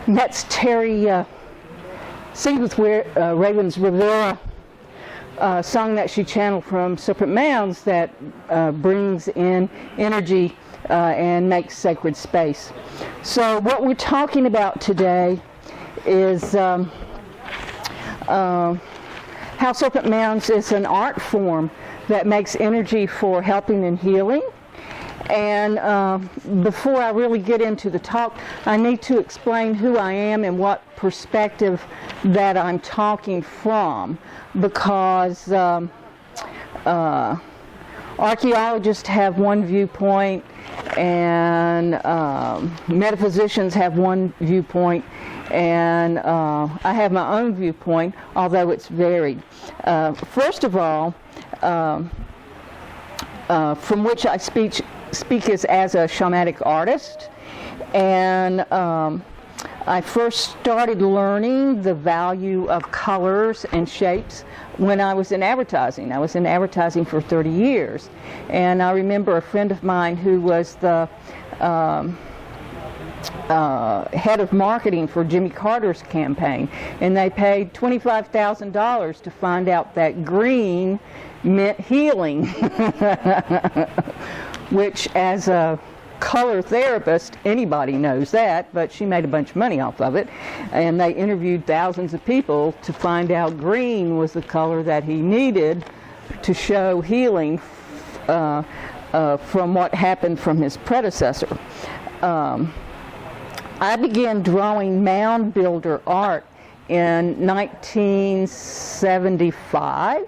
That's Terry sings with Ravens Rivera song that she channeled from Serpent Mounds that brings in energy and makes sacred space. So what we're talking about today is how Serpent Mounds is an art form that makes energy for helping and healing. And before I really get into the talk, I need to explain who I am and what perspective that I'm talking from, because archaeologists have one viewpoint and metaphysicians have one viewpoint, and I have my own viewpoint, although it's varied. First of all, from which I speak is as a shamanic artist, and I first started learning the value of colors and shapes when I was in advertising. I was in advertising for 30 years, and I remember a friend of mine who was the head of marketing for Jimmy Carter's campaign, and they paid $25,000 to find out that green meant healing, which as a color therapist, anybody knows that, but she made a bunch of money off of it, and they interviewed thousands of people to find out green was the color that he needed to show healing from what happened from his predecessor. I began drawing mound builder art in 1975.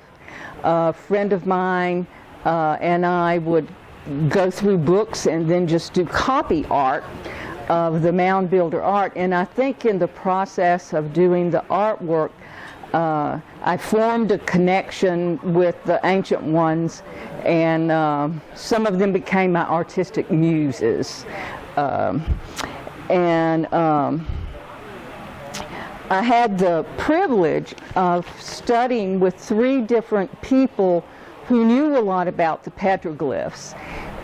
A friend of mine and I would go through books and then just do copy art of the mound builder art, and I think in the process of doing the artwork I formed a connection with the ancient ones, and some of them became my artistic muses. I had the privilege of studying with 3 different people who knew a lot about the petroglyphs.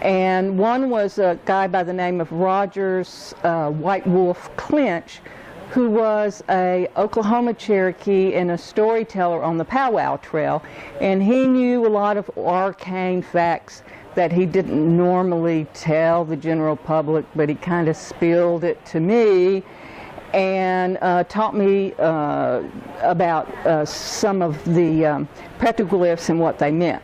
And one was a guy by the name of Rogers White Wolf Clinch, who was a Oklahoma Cherokee and a storyteller on the Powwow Trail. And he knew a lot of arcane facts that he didn't normally tell the general public, but he kind of spilled it to me and taught me about some of the petroglyphs and what they meant.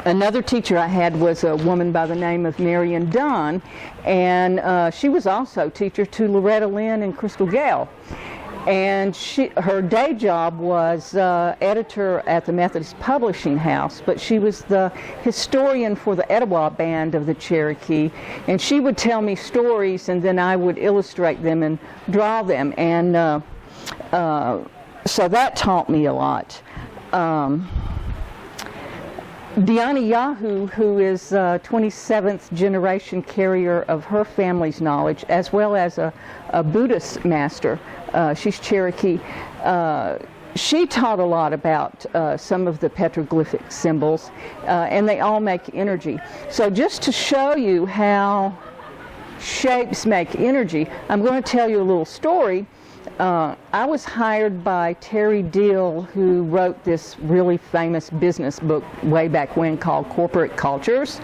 Another teacher I had was a woman by the name of Marion Dunn, and she was also teacher to Loretta Lynn and Crystal Gale. And her day job was editor at the Methodist Publishing House, but she was the historian for the Etowah Band of the Cherokee, and she would tell me stories and then I would illustrate them and draw them, and so that taught me a lot. Diana Yahoo, who is a 27th generation carrier of her family's knowledge, as well as a Buddhist master, she's Cherokee, she taught a lot about some of the petroglyphic symbols, and they all make energy. So just to show you how shapes make energy, I'm going to tell you a little story. I was hired by Terry Deal, who wrote this really famous business book way back when called Corporate Cultures,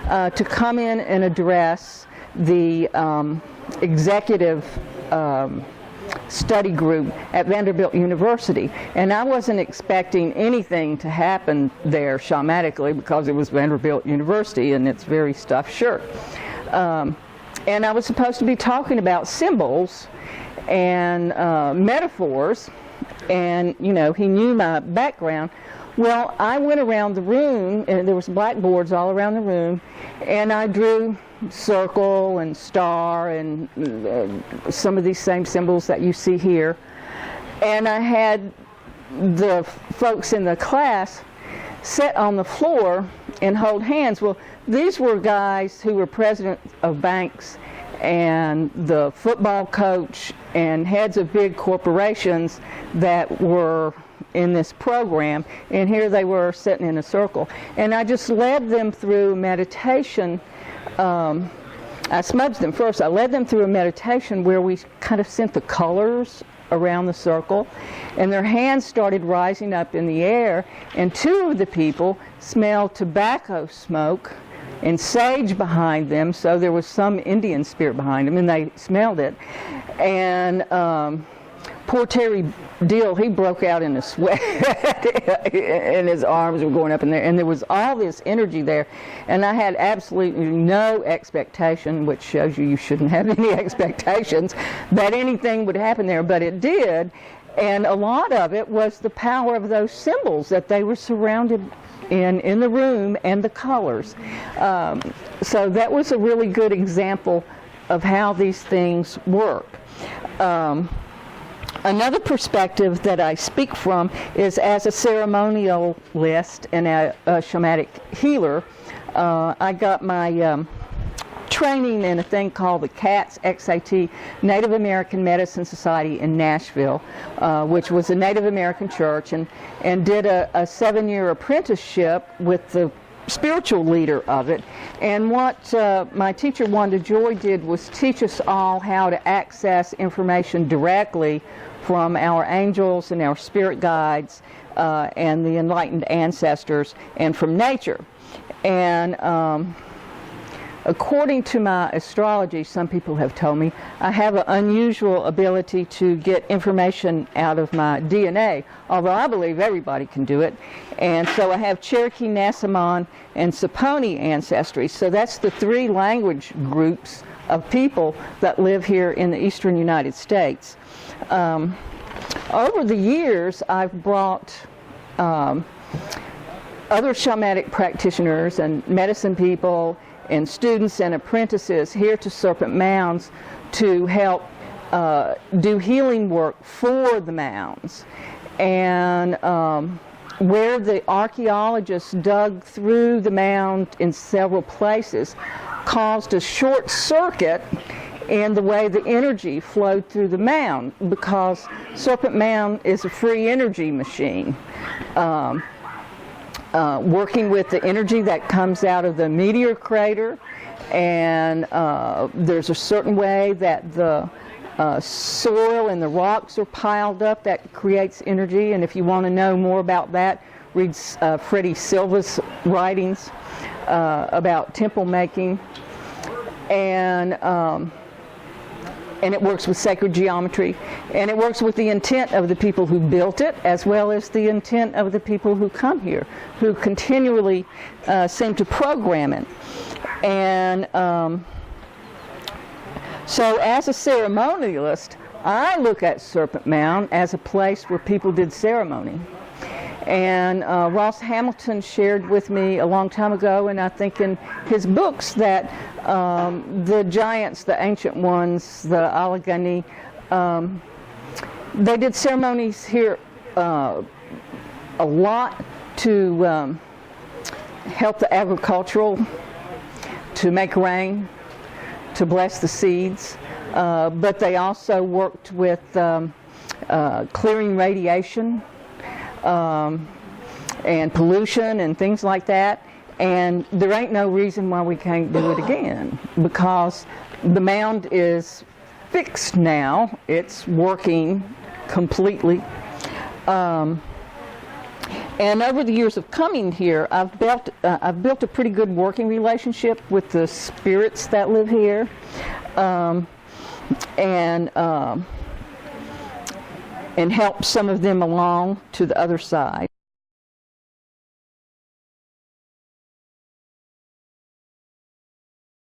to come in and address the executive study group at Vanderbilt University, and I wasn't expecting anything to happen there shamanically because it was Vanderbilt University and it's very stuffed shirt. And I was supposed to be talking about symbols and metaphors, and he knew my background. Well, I went around the room, and there was blackboards all around the room, and I drew circle and star and some of these same symbols that you see here. And I had the folks in the class sit on the floor and hold hands. Well, these were guys who were president of banks and the football coach and heads of big corporations that were in this program, and here they were sitting in a circle. And I just led them through meditation. I smudged them first. I led them through a meditation where we kind of sent the colors around the circle, and their hands started rising up in the air, and two of the people smelled tobacco smoke and sage behind them, so there was some Indian spirit behind them, and they smelled it. And poor Terry Deal, he broke out in a sweat, and his arms were going up in there, and there was all this energy there, and I had absolutely no expectation, which shows you shouldn't have any expectations, that anything would happen there, but it did, and a lot of it was the power of those symbols that they were surrounded in the room and the colors. So that was a really good example of how these things work. Another perspective that I speak from is as a ceremonialist and a shamanic healer. I got my training in a thing called the CATS, XAT, Native American Medicine Society in Nashville, which was a Native American church, and did a 7-year apprenticeship with the spiritual leader of it. And what my teacher Wanda Joy did was teach us all how to access information directly from our angels and our spirit guides and the enlightened ancestors and from nature. And according to my astrology, some people have told me, I have an unusual ability to get information out of my DNA, although I believe everybody can do it. And so I have Cherokee, Nassamon, and Saponi ancestry. So that's the 3 language groups of people that live here in the eastern United States. Over the years, I've brought other shamanic practitioners and medicine people and students and apprentices here to Serpent Mounds to help do healing work for the mounds. And where the archaeologists dug through the mound in several places caused a short circuit in the way the energy flowed through the mound, because Serpent Mound is a free energy machine. Working with the energy that comes out of the meteor crater, and there's a certain way that the soil and the rocks are piled up that creates energy, and if you want to know more about that, read Freddie Silva's writings about temple making, and it works with sacred geometry, and it works with the intent of the people who built it, as well as the intent of the people who come here, who continually seem to program it. And so as a ceremonialist, I look at Serpent Mound as a place where people did ceremony. And Ross Hamilton shared with me a long time ago, and I think in his books, that the giants, the ancient ones, the Allegheny, they did ceremonies here a lot to help the agricultural, to make rain, to bless the seeds, but they also worked with clearing radiation, and pollution and things like that, and there ain't no reason why we can't do it again, because the mound is fixed now. It's working completely. And over the years of coming here, I've built a pretty good working relationship with the spirits that live here, and and help some of them along to the other side.